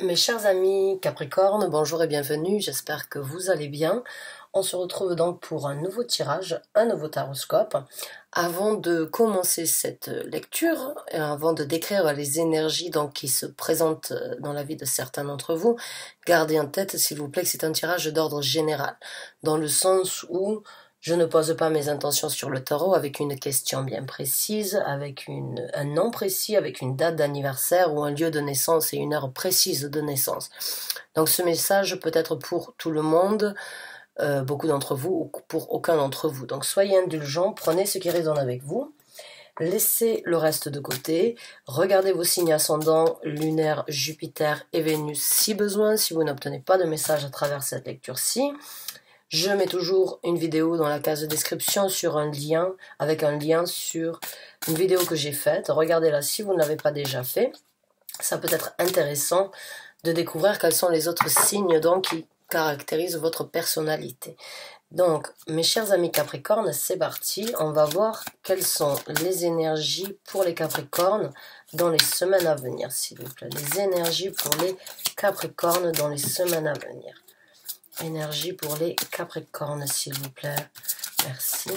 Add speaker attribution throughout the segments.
Speaker 1: Mes chers amis Capricorne, bonjour et bienvenue, j'espère que vous allez bien. On se retrouve donc pour un nouveau tirage, un nouveau taroscope. Avant de commencer cette lecture, et avant de décrire les énergies donc, qui se présentent dans la vie de certains d'entre vous, gardez en tête s'il vous plaît que c'est un tirage d'ordre général, dans le sens où je ne pose pas mes intentions sur le tarot avec une question bien précise, avec un nom précis, avec une date d'anniversaire ou un lieu de naissance et une heure précise de naissance. Donc ce message peut être pour tout le monde, beaucoup d'entre vous ou pour aucun d'entre vous. Donc soyez indulgents, prenez ce qui résonne avec vous, laissez le reste de côté, regardez vos signes ascendants, lunaire, Jupiter et Vénus si besoin, si vous n'obtenez pas de message à travers cette lecture-ci. Je mets toujours une vidéo dans la case de description sur un lien, avec un lien sur une vidéo que j'ai faite. Regardez-la si vous ne l'avez pas déjà fait. Ça peut être intéressant de découvrir quels sont les autres signes donc, qui caractérisent votre personnalité. Donc, mes chers amis Capricornes, c'est parti. On va voir quelles sont les énergies pour les Capricornes dans les semaines à venir, s'il vous plaît. Les énergies pour les Capricornes dans les semaines à venir. Énergie pour les Capricornes, s'il vous plaît. Merci.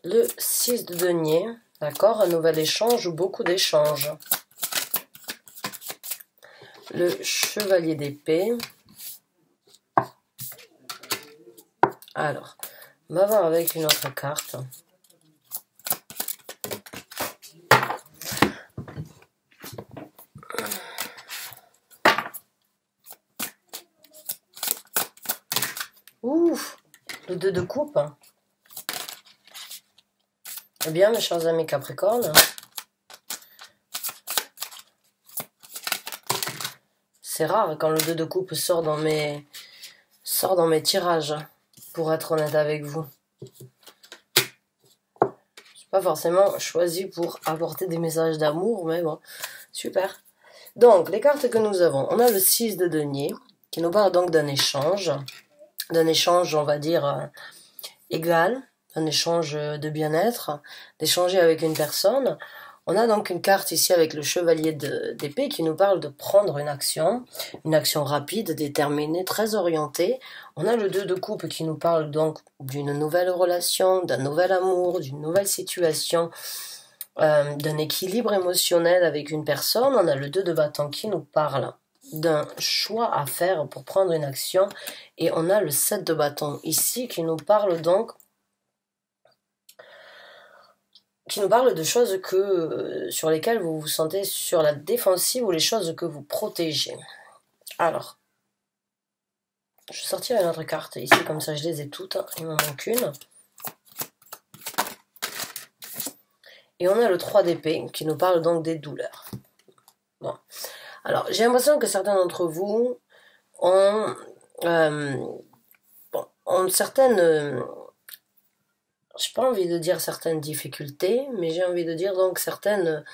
Speaker 1: Le 6 de denier, d'accord, un nouvel échange ou beaucoup d'échanges. Le chevalier d'épée. Alors, on va voir avec une autre carte. Ouf, le 2 de coupe. Eh bien, mes chers amis Capricorne, c'est rare quand le 2 de coupe sort dans mes tirages, pour être honnête avec vous. Je suis pas forcément choisi pour apporter des messages d'amour, mais bon, super. Donc, les cartes que nous avons, on a le 6 de denier, qui nous parle donc d'un échange, on va dire, égal, un échange de bien-être, d'échanger avec une personne. On a donc une carte ici avec le chevalier d'épée qui nous parle de prendre une action rapide, déterminée, très orientée. On a le 2 de coupe qui nous parle donc d'une nouvelle relation, d'un nouvel amour, d'une nouvelle situation, d'un équilibre émotionnel avec une personne. On a le 2 de bâton qui nous parle d'un choix à faire pour prendre une action. Et on a le 7 de bâton ici qui nous parle donc de choses sur lesquelles vous vous sentez sur la défensive ou les choses que vous protégez. Alors, je vais sortir une autre carte ici, comme ça je les ai toutes, il m'en manque une. Et on a le 3 d'épée qui nous parle donc des douleurs. Bon. Alors, j'ai l'impression que certains d'entre vous ont certaines... j'ai pas envie de dire certaines difficultés, mais j'ai envie de dire donc certaines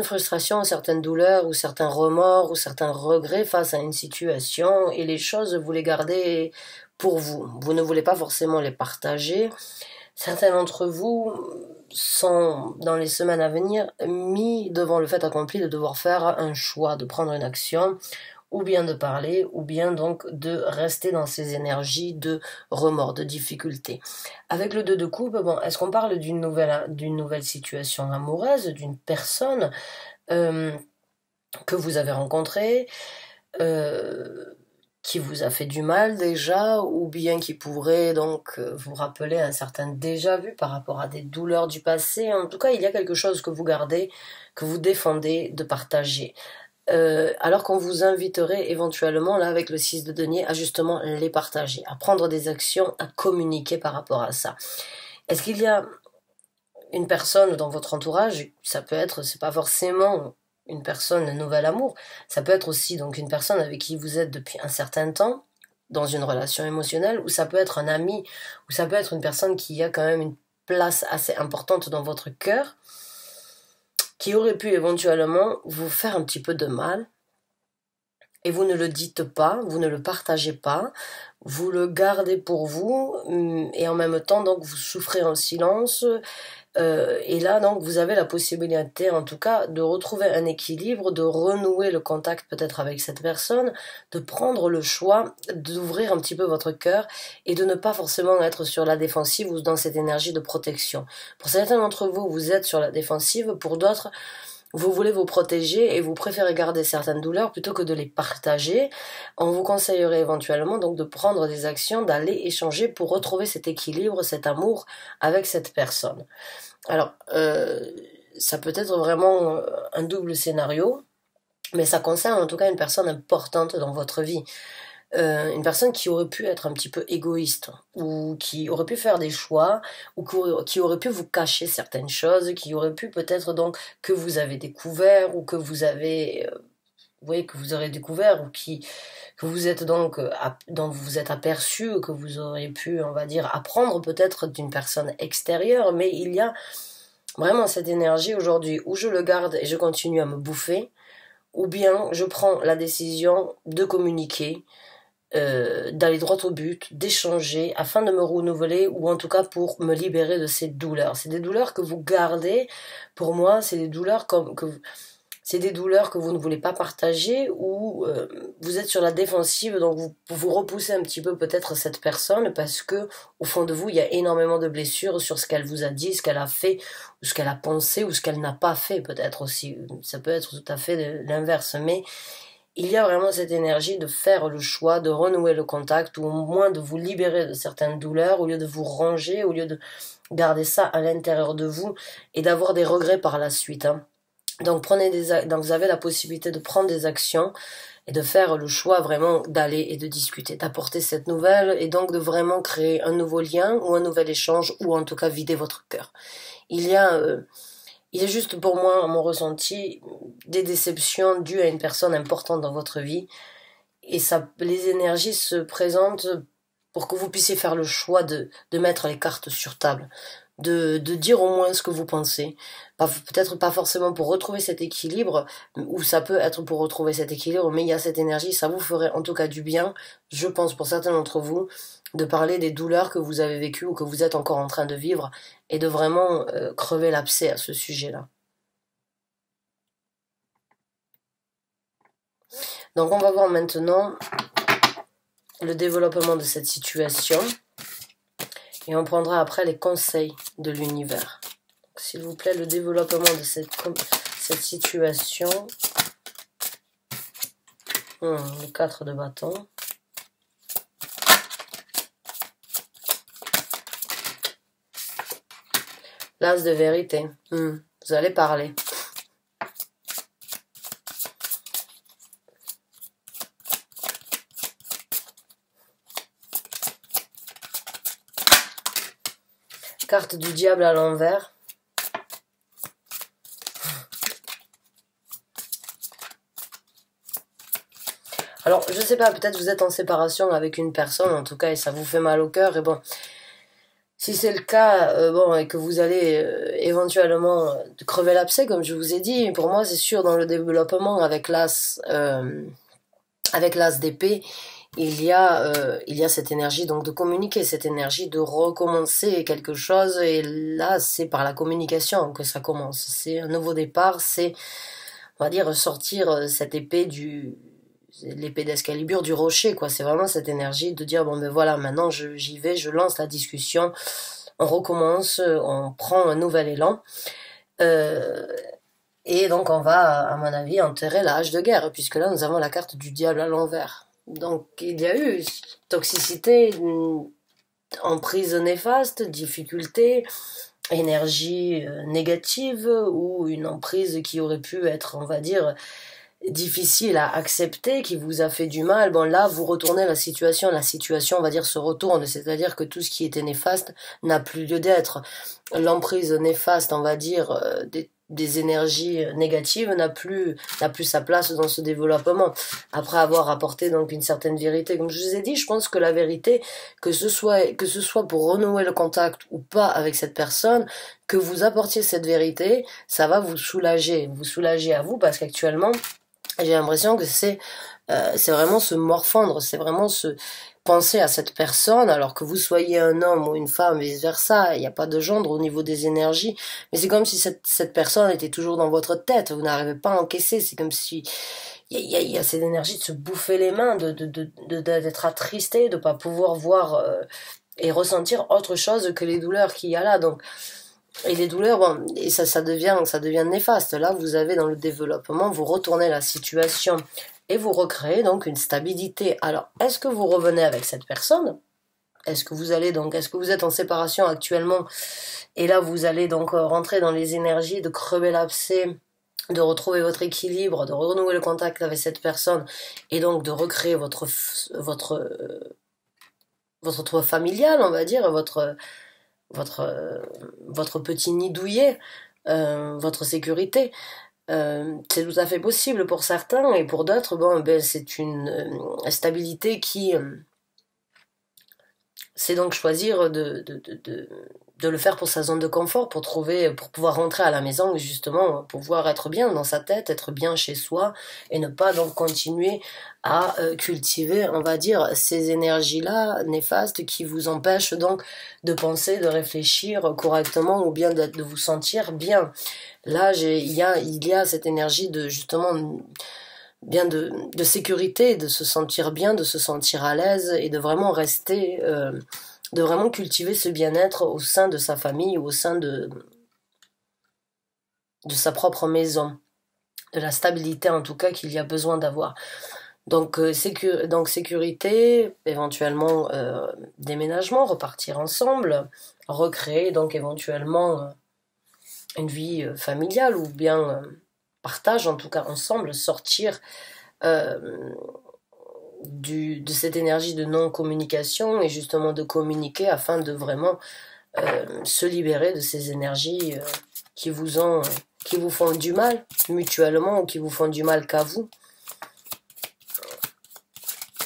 Speaker 1: frustrations, certaines douleurs ou certains remords ou certains regrets face à une situation et les choses, vous les gardez pour vous. Vous ne voulez pas forcément les partager. Certains d'entre vous sont, dans les semaines à venir, mis devant le fait accompli de devoir faire un choix, de prendre une action, ou bien de parler, ou bien donc de rester dans ces énergies de remords, de difficultés. Avec le 2 de coupe, bon, est-ce qu'on parle d'une nouvelle situation amoureuse, d'une personne que vous avez rencontrée, qui vous a fait du mal déjà, ou bien qui pourrait donc vous rappeler un certain déjà-vu par rapport à des douleurs du passé. En tout cas, il y a quelque chose que vous gardez, que vous défendez de partager. Alors qu'on vous inviterait éventuellement, là avec le 6 de denier, à justement les partager, à prendre des actions, à communiquer par rapport à ça. Est-ce qu'il y a une personne dans votre entourage, ça peut être, c'est pas forcément une personne, un nouvel amour, ça peut être aussi donc une personne avec qui vous êtes depuis un certain temps, dans une relation émotionnelle, ou ça peut être un ami, ou ça peut être une personne qui a quand même une place assez importante dans votre cœur, qui aurait pu éventuellement vous faire un petit peu de mal, et vous ne le dites pas, vous ne le partagez pas, vous le gardez pour vous, et en même temps, donc, vous souffrez en silence. Et là, donc, vous avez la possibilité, en tout cas, de retrouver un équilibre, de renouer le contact peut-être avec cette personne, de prendre le choix d'ouvrir un petit peu votre cœur et de ne pas forcément être sur la défensive ou dans cette énergie de protection. Pour certains d'entre vous, vous êtes sur la défensive, pour d'autres, vous voulez vous protéger et vous préférez garder certaines douleurs plutôt que de les partager. On vous conseillerait éventuellement donc de prendre des actions, d'aller échanger pour retrouver cet équilibre, cet amour avec cette personne. Alors, ça peut être vraiment un double scénario, mais ça concerne en tout cas une personne importante dans votre vie. Une personne qui aurait pu être un petit peu égoïste, ou qui aurait pu faire des choix, ou qui aurait pu vous cacher certaines choses, qui aurait pu peut-être donc que vous avez découvert, ou que vous avez... oui, que vous aurez découvert, ou que vous êtes donc, dont vous vous êtes aperçu, ou que vous auriez pu, on va dire, apprendre peut-être d'une personne extérieure, mais il y a vraiment cette énergie aujourd'hui où je le garde et je continue à me bouffer, ou bien je prends la décision de communiquer, d'aller droit au but, d'échanger afin de me renouveler ou en tout cas pour me libérer de ces douleurs. C'est des douleurs que vous gardez. Pour moi, c'est des douleurs c'est des douleurs que vous ne voulez pas partager ou vous êtes sur la défensive, donc vous repoussez un petit peu peut-être cette personne parce que au fond de vous, il y a énormément de blessures sur ce qu'elle vous a dit, ce qu'elle a fait, ou ce qu'elle a pensé, ou ce qu'elle n'a pas fait peut-être aussi. Ça peut être tout à fait l'inverse, mais il y a vraiment cette énergie de faire le choix, de renouer le contact, ou au moins de vous libérer de certaines douleurs, au lieu de vous ranger, au lieu de garder ça à l'intérieur de vous et d'avoir des regrets par la suite, hein. Donc donc vous avez la possibilité de prendre des actions et de faire le choix vraiment d'aller et de discuter, d'apporter cette nouvelle et donc de vraiment créer un nouveau lien ou un nouvel échange ou en tout cas vider votre cœur. Il y a juste pour moi, à mon ressenti, des déceptions dues à une personne importante dans votre vie et les énergies se présentent pour que vous puissiez faire le choix de mettre les cartes sur table, de dire au moins ce que vous pensez. Peut-être pas forcément pour retrouver cet équilibre, ou ça peut être pour retrouver cet équilibre, mais il y a cette énergie, ça vous ferait en tout cas du bien, je pense pour certains d'entre vous, de parler des douleurs que vous avez vécues ou que vous êtes encore en train de vivre, et de vraiment crever l'abcès à ce sujet-là. Donc on va voir maintenant le développement de cette situation. Et on prendra après les conseils de l'univers. S'il vous plaît, le développement de cette situation. Le 4 de bâton. L'as de vérité. Vous allez parler. Carte du diable à l'envers. Alors, je sais pas, peut-être vous êtes en séparation avec une personne, en tout cas, et ça vous fait mal au cœur, et bon, si c'est le cas, bon, et que vous allez éventuellement crever l'abcès, comme je vous ai dit, pour moi, c'est sûr, dans le développement avec l'as d'épée, il y a cette énergie donc de communiquer, cette énergie de recommencer quelque chose, et là c'est par la communication que ça commence. C'est un nouveau départ, c'est, on va dire, sortir cette épée l'épée d'Excalibur du rocher, quoi. C'est vraiment cette énergie de dire bon ben voilà, maintenant j'y vais, je lance la discussion, on recommence, on prend un nouvel élan. Et donc on va, à mon avis, enterrer la hache de guerre, puisque là nous avons la carte du diable à l'envers. Donc il y a eu toxicité, emprise néfaste, difficulté, énergie négative, ou une emprise qui aurait pu être, on va dire, difficile à accepter, qui vous a fait du mal. Bon là vous retournez la situation, on va dire se retourne, c'est-à-dire que tout ce qui était néfaste n'a plus lieu d'être. L'emprise néfaste, on va dire, des énergies négatives n'a plus sa place dans ce développement, après avoir apporté donc une certaine vérité. Comme je vous ai dit, je pense que la vérité, que ce soit pour renouer le contact ou pas avec cette personne, que vous apportiez cette vérité, ça va vous soulager à vous, parce qu'actuellement J'ai l'impression que c'est vraiment se morfondre, c'est vraiment se penser à cette personne, alors que vous soyez un homme ou une femme, vice versa, il n'y a pas de gendre au niveau des énergies, mais c'est comme si cette personne était toujours dans votre tête, vous n'arrivez pas à encaisser, c'est comme si il y a cette énergie de se bouffer les mains, d'être attristé, de pas pouvoir voir et ressentir autre chose que les douleurs qu'il y a là, donc et les douleurs, bon, et ça devient néfaste. Là, vous avez dans le développement, vous retournez la situation et vous recréez donc une stabilité. Alors, est-ce que vous revenez avec cette personne? Est-ce que vous êtes en séparation actuellement? Et là, vous allez donc rentrer dans les énergies de crever l'abcès, de retrouver votre équilibre, de renouer le contact avec cette personne et donc de recréer votre toit familial, on va dire, votre, votre petit nid douillet, votre sécurité. C'est tout à fait possible pour certains et pour d'autres, bon, ben, c'est une stabilité qui... c'est donc choisir de le faire pour sa zone de confort, pour pouvoir rentrer à la maison et justement pouvoir être bien dans sa tête, être bien chez soi et ne pas donc continuer à cultiver, on va dire, ces énergies-là néfastes qui vous empêchent donc de penser, de réfléchir correctement ou bien de vous sentir bien. Là, il y a cette énergie de justement bien de sécurité, de se sentir bien, de se sentir à l'aise et de vraiment rester, de vraiment cultiver ce bien-être au sein de sa famille ou au sein de sa propre maison, de la stabilité en tout cas qu'il y a besoin d'avoir. Donc, donc sécurité, éventuellement déménagement, repartir ensemble, recréer donc éventuellement une vie familiale ou bien partage en tout cas ensemble, sortir euh, de cette énergie de non-communication et justement de communiquer afin de vraiment se libérer de ces énergies qui qui vous font du mal mutuellement ou qui vous font du mal qu'à vous.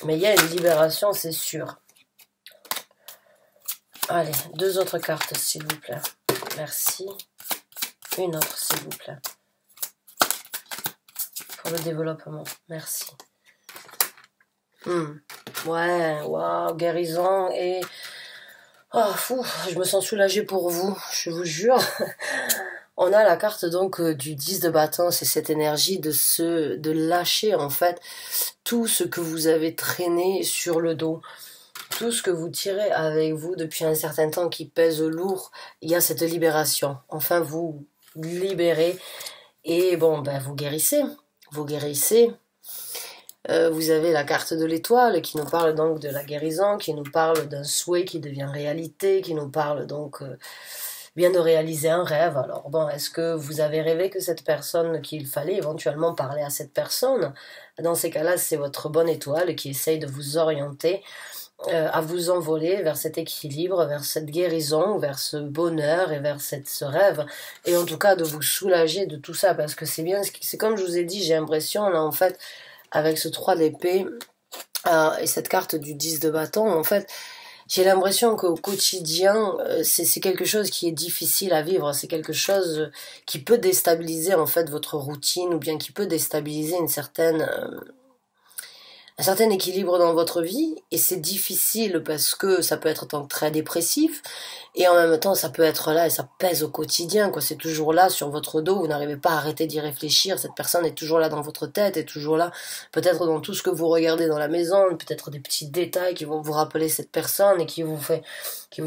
Speaker 1: Mais il y a une libération, c'est sûr. Allez, 2 autres cartes, s'il vous plaît. Merci. Une autre, s'il vous plaît. Pour le développement. Merci. Ouais, waouh, guérison et... Oh, fou, je me sens soulagée pour vous, je vous jure. On a la carte donc du 10 de bâton, c'est cette énergie de lâcher en fait tout ce que vous avez traîné sur le dos, tout ce que vous tirez avec vous depuis un certain temps qui pèse lourd. Il y a cette libération. Enfin, vous libérez et bon, ben vous guérissez. Vous avez la carte de l'étoile qui nous parle donc de la guérison, qui nous parle d'un souhait qui devient réalité, qui nous parle donc bien de réaliser un rêve. Alors bon, est-ce que vous avez rêvé que cette personne, qu'il fallait éventuellement parler à cette personne? Dans ces cas-là, c'est votre bonne étoile qui essaye de vous orienter à vous envoler vers cet équilibre, vers cette guérison, vers ce bonheur et vers ce rêve, et en tout cas de vous soulager de tout ça, parce que c'est bien, c'est comme je vous ai dit, j'ai l'impression là en fait, avec ce 3 d'épée et cette carte du 10 de bâton, en fait, j'ai l'impression qu'au quotidien, c'est quelque chose qui est difficile à vivre, c'est quelque chose qui peut déstabiliser en fait votre routine, ou bien qui peut déstabiliser un certain équilibre dans votre vie, et c'est difficile parce que ça peut être donc très dépressif et en même temps ça peut être là et ça pèse au quotidien, quoi. C'est toujours là sur votre dos, vous n'arrivez pas à arrêter d'y réfléchir, cette personne est toujours là dans votre tête, est toujours là peut-être dans tout ce que vous regardez dans la maison, peut-être des petits détails qui vont vous rappeler cette personne et qui vous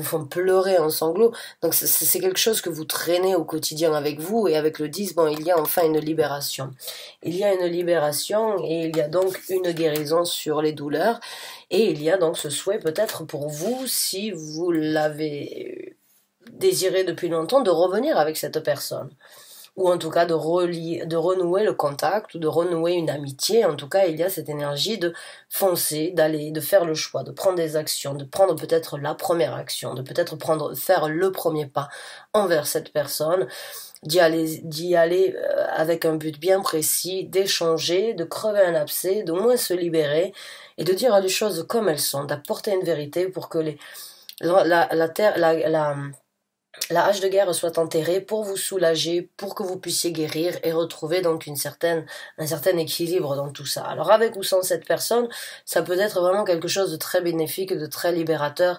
Speaker 1: font pleurer en sanglots. Donc c'est quelque chose que vous traînez au quotidien avec vous, et avec le 10, bon, il y a enfin une libération. Il y a une libération et il y a donc une guérison sur les douleurs, et il y a donc ce souhait peut-être pour vous, si vous l'avez désiré depuis longtemps, de revenir avec cette personne, ou en tout cas de renouer le contact, ou de renouer une amitié. En tout cas, il y a cette énergie de foncer, d'aller, de faire le choix, de prendre des actions, de prendre peut-être la première action, de peut-être faire le premier pas envers cette personne, d'y aller avec un but bien précis, d'échanger, de crever un abcès, d'au moins se libérer et de dire les choses comme elles sont, d'apporter une vérité pour que la terre, la hache de guerre soit enterrée pour vous soulager, pour que vous puissiez guérir et retrouver donc un certain équilibre dans tout ça. Alors avec ou sans cette personne, ça peut être vraiment quelque chose de très bénéfique, de très libérateur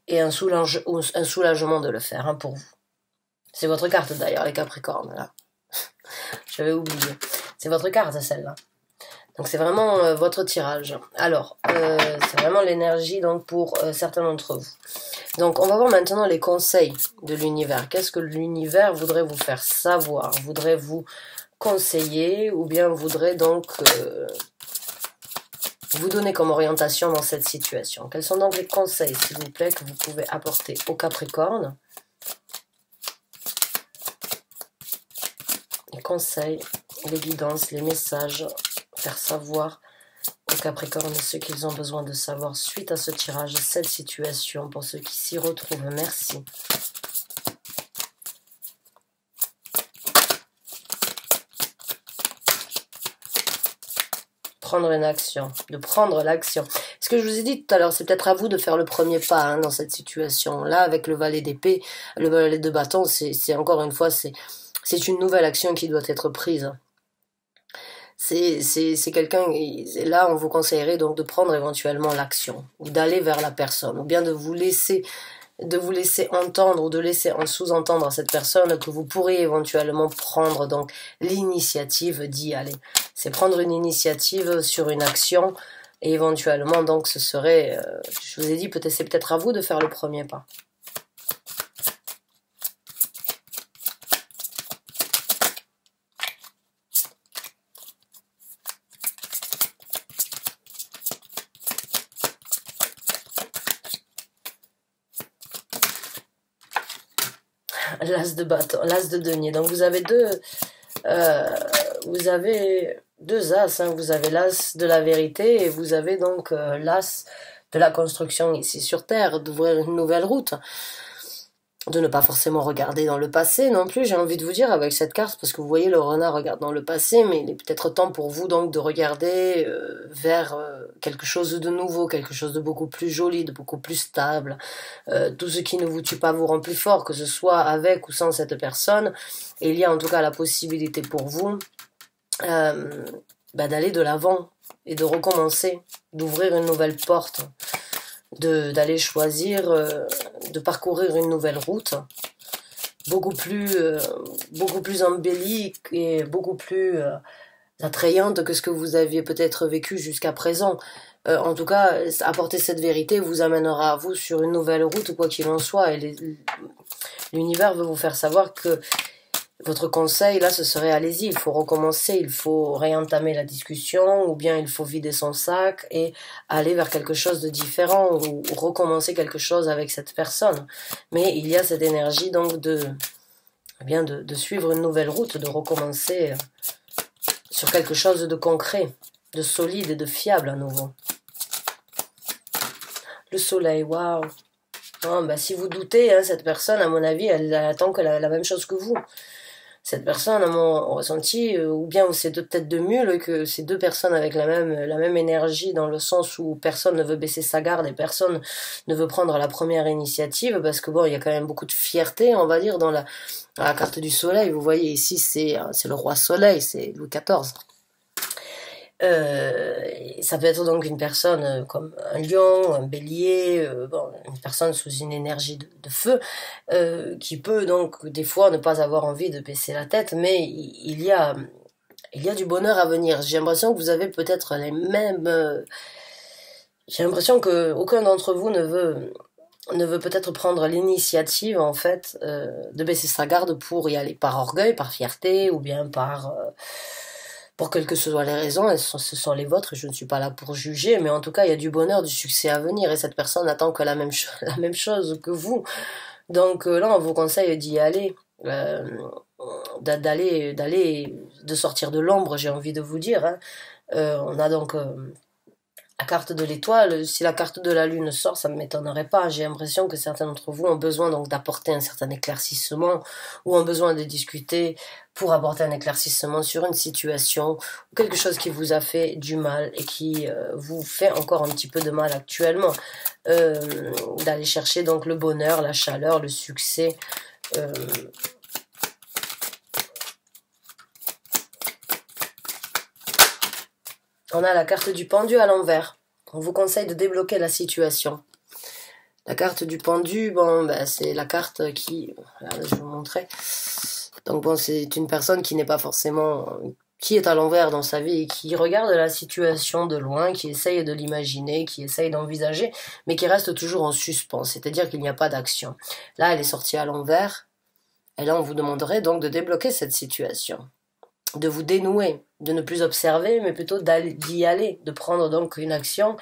Speaker 1: et un soulagement de le faire hein, pour vous. C'est votre carte d'ailleurs, les Capricornes, là. J'avais oublié. C'est votre carte, celle-là. Donc c'est vraiment votre tirage. Alors, c'est vraiment l'énergie donc pour certains d'entre vous. Donc on va voir maintenant les conseils de l'univers. Qu'est-ce que l'univers voudrait vous faire savoir, voudrait vous conseiller ou bien voudrait donc vous donner comme orientation dans cette situation. Quels sont donc les conseils, s'il vous plaît, que vous pouvez apporter au Capricorne? Les conseils, les guidances, les messages, faire savoir aux Capricornes ce qu'ils ont besoin de savoir suite à ce tirage, cette situation, pour ceux qui s'y retrouvent. Merci. Prendre une action, de prendre l'action. Ce que je vous ai dit tout à l'heure, c'est peut-être à vous de faire le premier pas hein, dans cette situation-là, avec le valet d'épée, le valet de bâton, c'est encore une fois, c'est une nouvelle action qui doit être prise. C'est quelqu'un, là on vous conseillerait donc de prendre éventuellement l'action, ou d'aller vers la personne, ou bien de vous laisser entendre ou de laisser en sous-entendre à cette personne que vous pourrez éventuellement prendre donc l'initiative d'y aller. C'est prendre une initiative sur une action et éventuellement donc ce serait, je vous ai dit, c'est peut-être à vous de faire le premier pas. L'as de bâton, l'as de denier. Donc vous avez deux as. Hein. Vous avez l'as de la vérité et vous avez donc l'as de la construction ici sur Terre, d'ouvrir une nouvelle route. De ne pas forcément regarder dans le passé non plus, j'ai envie de vous dire avec cette carte, parce que vous voyez le renard regarde dans le passé, mais il est peut-être temps pour vous donc de regarder vers quelque chose de nouveau, quelque chose de beaucoup plus joli, de beaucoup plus stable. Tout ce qui ne vous tue pas vous rend plus fort, que ce soit avec ou sans cette personne. Et il y a en tout cas la possibilité pour vous d'aller de l'avant et de recommencer, d'ouvrir une nouvelle porte. D'aller choisir, de parcourir une nouvelle route, beaucoup plus embellie et beaucoup plus attrayante que ce que vous aviez peut-être vécu jusqu'à présent. En tout cas, apporter cette vérité vous amènera à vous sur une nouvelle route, quoi qu'il en soit. Et l'univers veut vous faire savoir que votre conseil, là, ce serait allez-y, il faut recommencer, il faut réentamer la discussion, ou bien il faut vider son sac et aller vers quelque chose de différent, ou recommencer quelque chose avec cette personne. Mais il y a cette énergie donc de suivre une nouvelle route, de recommencer sur quelque chose de concret, de solide et de fiable à nouveau. Le soleil, waouh. Si vous doutez, hein, cette personne, à mon avis, elle attend que la même chose que vous. Cette personne, à mon ressenti, ou bien c'est peut-être de mieux que ces deux personnes avec la même énergie, dans le sens où personne ne veut baisser sa garde et personne ne veut prendre la première initiative, parce que bon, il y a quand même beaucoup de fierté, on va dire, dans la carte du soleil. Vous voyez ici, c'est le roi soleil, c'est Louis XIV. Ça peut être donc une personne comme un lion, un bélier, une personne sous une énergie de feu, qui peut donc des fois ne pas avoir envie de baisser la tête, mais il y a du bonheur à venir. J'ai l'impression que vous avez peut-être les mêmes... j'ai l'impression que aucun d'entre vous ne veut peut-être prendre l'initiative en fait de baisser sa garde pour y aller par orgueil, par fierté, ou bien pour quelles que soient les raisons, ce sont les vôtres, je ne suis pas là pour juger, mais en tout cas, il y a du bonheur, du succès à venir, et cette personne attend que la même chose que vous. Donc là, on vous conseille d'y aller, de sortir de l'ombre, j'ai envie de vous dire. Hein. On a donc la carte de l'étoile. Si la carte de la lune sort, ça ne m'étonnerait pas. J'ai l'impression que certains d'entre vous ont besoin donc d'apporter un certain éclaircissement, ou ont besoin de discuter pour apporter un éclaircissement sur une situation, ou quelque chose qui vous a fait du mal et qui vous fait encore un petit peu de mal actuellement. D'aller chercher donc le bonheur, la chaleur, le succès, On a la carte du pendu à l'envers. On vous conseille de débloquer la situation. La carte du pendu, bon, ben, c'est la carte qui... Regardez, je vais vous montrer. Donc bon, c'est une personne qui n'est pas forcément... qui est à l'envers dans sa vie et qui regarde la situation de loin, qui essaye de l'imaginer, qui essaye d'envisager, mais qui reste toujours en suspens, c'est-à-dire qu'il n'y a pas d'action. Là, elle est sortie à l'envers, et là, on vous demanderait donc de débloquer cette situation, de vous dénouer, de ne plus observer, mais plutôt d'y aller, de prendre donc une action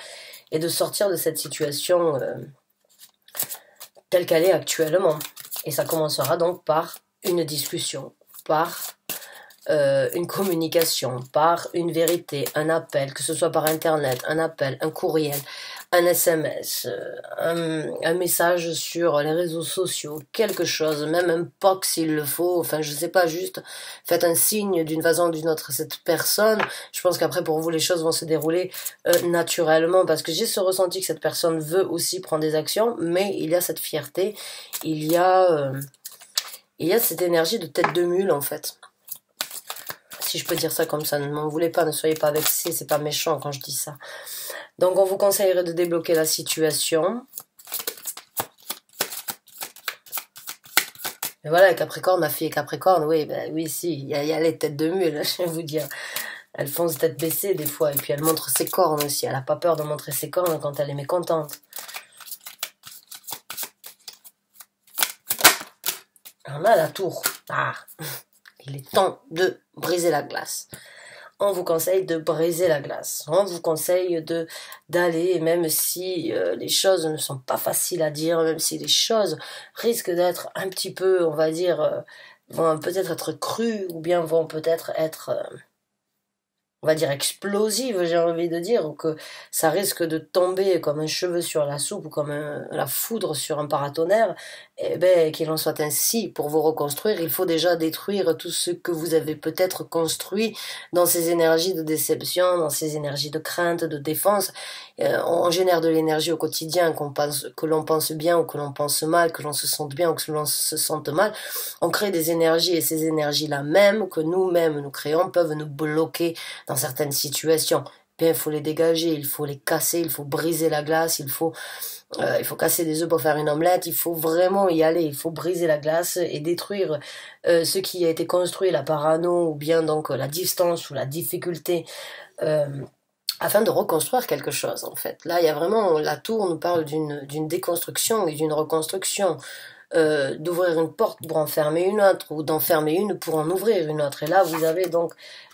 Speaker 1: et de sortir de cette situation telle qu'elle est actuellement. Et ça commencera donc par une discussion, par une communication, par une vérité, un appel, que ce soit par internet, un appel, un courriel, un SMS, un message sur les réseaux sociaux, quelque chose, même un POC s'il le faut, enfin je sais pas, juste faites un signe d'une façon ou d'une autre à cette personne. Je pense qu'après pour vous les choses vont se dérouler naturellement, parce que j'ai ce ressenti que cette personne veut aussi prendre des actions, mais il y a cette fierté, il y a cette énergie de tête de mule en fait. Si je peux dire ça comme ça, ne m'en voulez pas, ne soyez pas vexés, c'est pas méchant quand je dis ça. Donc on vous conseillerait de débloquer la situation. Mais voilà, Capricorne, ma fille est Capricorne, oui, ben, oui, si, il y a les têtes de mule, je vais vous dire. Elle fonce tête baissée des fois, et puis elle montre ses cornes aussi, elle n'a pas peur de montrer ses cornes quand elle est mécontente. On a la tour. Ah, il est temps de briser la glace. On vous conseille de briser la glace. On vous conseille d'aller, même si les choses ne sont pas faciles à dire, même si les choses risquent d'être un petit peu, on va dire, vont peut-être être crues, ou bien vont peut-être être, on va dire, explosives, j'ai envie de dire, ou que ça risque de tomber comme un cheveu sur la soupe, ou comme la foudre sur un paratonnerre. Eh ben, qu'il en soit ainsi. Pour vous reconstruire, il faut déjà détruire tout ce que vous avez peut-être construit dans ces énergies de déception, dans ces énergies de crainte, de défense. On génère de l'énergie au quotidien, que l'on pense bien ou que l'on pense mal, que l'on se sente bien ou que l'on se sente mal. On crée des énergies, et ces énergies-là même, que nous-mêmes nous créons, peuvent nous bloquer dans certaines situations. Bien, il faut les dégager, il faut les casser, il faut briser la glace, il faut casser des œufs pour faire une omelette, il faut vraiment y aller, il faut briser la glace et détruire ce qui a été construit, la parano, ou bien donc la distance ou la difficulté, afin de reconstruire quelque chose en fait. Là, il y a vraiment, la tour nous parle d'une déconstruction et d'une reconstruction. D'ouvrir une porte pour en fermer une autre, ou d'enfermer une pour en ouvrir une autre. Et là, vous avez donc,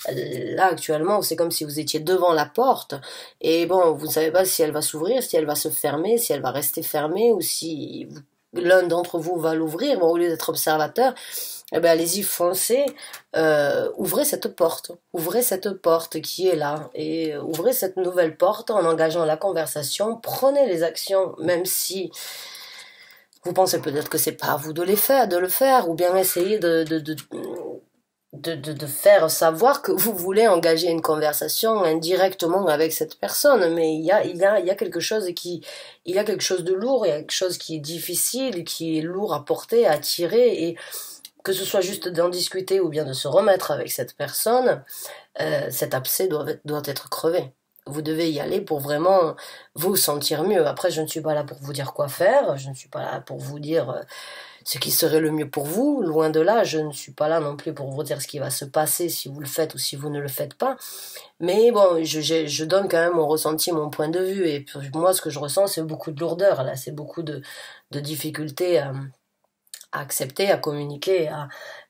Speaker 1: là actuellement, c'est comme si vous étiez devant la porte, et bon, vous ne savez pas si elle va s'ouvrir, si elle va se fermer, si elle va rester fermée, ou si l'un d'entre vous va l'ouvrir. Bon, au lieu d'être observateur, eh ben, allez-y, foncez, ouvrez cette porte qui est là, et ouvrez cette nouvelle porte en engageant la conversation, prenez les actions, même si vous pensez peut-être que c'est pas à vous de le faire, ou bien essayez de faire savoir que vous voulez engager une conversation indirectement avec cette personne, mais il y a quelque chose il y a quelque chose de lourd, il y a quelque chose qui est difficile, qui est lourd à porter, à tirer, et que ce soit juste d'en discuter ou bien de se remettre avec cette personne, cet abcès doit être crevé. Vous devez y aller pour vraiment vous sentir mieux. Après, je ne suis pas là pour vous dire quoi faire, je ne suis pas là pour vous dire ce qui serait le mieux pour vous, loin de là, je ne suis pas là non plus pour vous dire ce qui va se passer si vous le faites ou si vous ne le faites pas, mais bon, je donne quand même mon ressenti, mon point de vue, et pour moi, ce que je ressens, c'est beaucoup de lourdeur, là, c'est beaucoup de difficultés à accepter, à communiquer,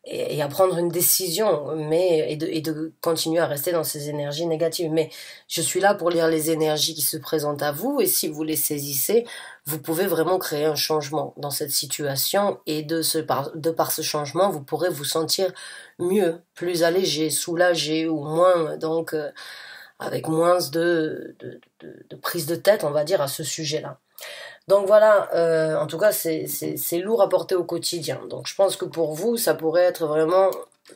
Speaker 1: et à prendre une décision, mais et de continuer à rester dans ces énergies négatives. Mais je suis là pour lire les énergies qui se présentent à vous, et si vous les saisissez, vous pouvez vraiment créer un changement dans cette situation, et de par ce changement, vous pourrez vous sentir mieux, plus allégé, soulagé, ou moins, donc avec moins de prise de tête, on va dire, à ce sujet-là. Donc voilà, en tout cas, c'est lourd à porter au quotidien. Donc je pense que pour vous, ça pourrait être vraiment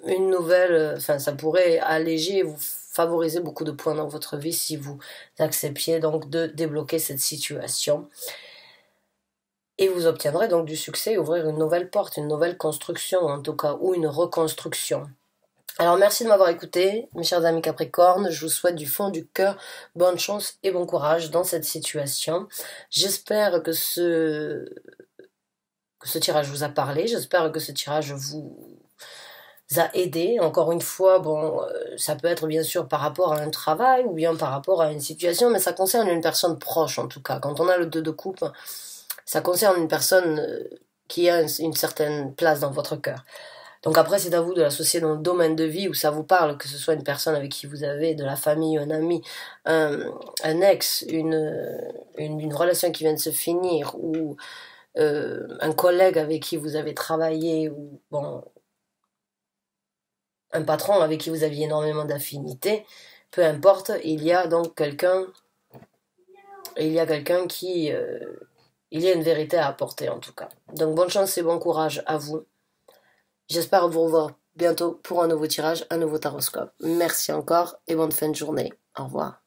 Speaker 1: une nouvelle, enfin ça pourrait alléger et vous favoriser beaucoup de points dans votre vie si vous acceptiez donc de débloquer cette situation. et vous obtiendrez donc du succès, ouvrir une nouvelle porte, une nouvelle construction en tout cas, ou une reconstruction. Alors merci de m'avoir écouté, mes chers amis Capricorne, je vous souhaite du fond du cœur bonne chance et bon courage dans cette situation. J'espère que ce tirage vous a parlé, j'espère que ce tirage vous a aidé. Encore une fois, bon, ça peut être bien sûr par rapport à un travail ou bien par rapport à une situation, mais ça concerne une personne proche en tout cas. Quand on a le 2 de coupe, ça concerne une personne qui a une certaine place dans votre cœur. Donc après, c'est à vous de l'associer dans le domaine de vie où ça vous parle, que ce soit une personne avec qui vous avez de la famille, un ami, un ex, une relation qui vient de se finir, ou un collègue avec qui vous avez travaillé, ou bon, un patron avec qui vous aviez énormément d'affinités, peu importe, il y a donc quelqu'un qui... il y a une vérité à apporter en tout cas. Donc bonne chance et bon courage à vous. J'espère vous revoir bientôt pour un nouveau tirage, un nouveau taroscope. Merci encore et bonne fin de journée. Au revoir.